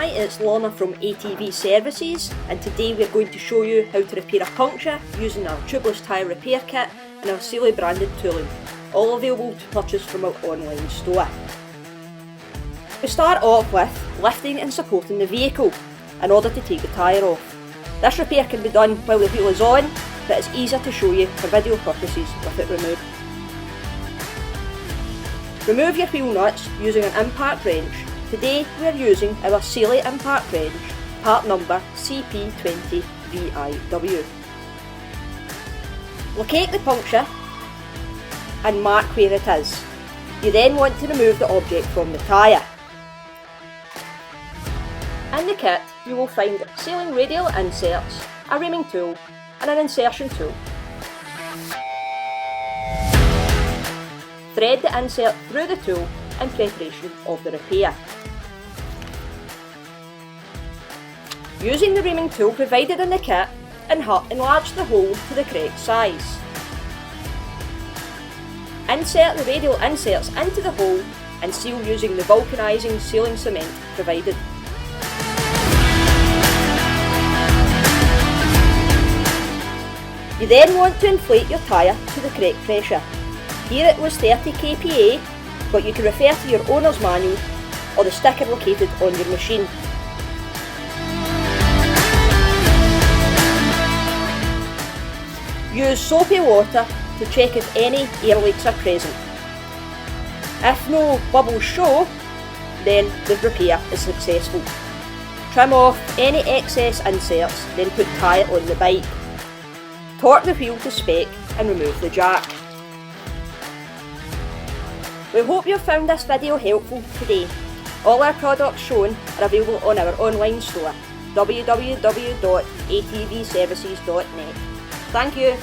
it's Lorna from ATV Services, and today we're going to show you how to repair a puncture using our Tubeless tyre repair kit and our Sealy branded tooling, all available to purchase from our online store. We start off with lifting and supporting the vehicle in order to take the tyre off. This repair can be done while the wheel is on, but it's easier to show you for video purposes with it removed. Remove your wheel nuts using an impact wrench. Today we are using our Sealy impact wrench, part number CP20VIW. Locate the puncture and mark where it is. You then want to remove the object from the tyre. In the kit you will find sealing radial inserts, a reaming tool and an insertion tool. Thread the insert through the tool in preparation of the repair. Using the reaming tool provided in the kit, enlarge the hole to the correct size. Insert the radial inserts into the hole and seal using the vulcanising sealing cement provided. You then want to inflate your tyre to the correct pressure. Here it was 30 kPa, but you can refer to your owner's manual or the sticker located on your machine. Use soapy water to check if any air leaks are present. If no bubbles show, then the repair is successful. Trim off any excess inserts, then put tyre on the bike. Torque the wheel to spec and remove the jack. We hope you found this video helpful today. All our products shown are available on our online store, www.atvservices.net. Thank you.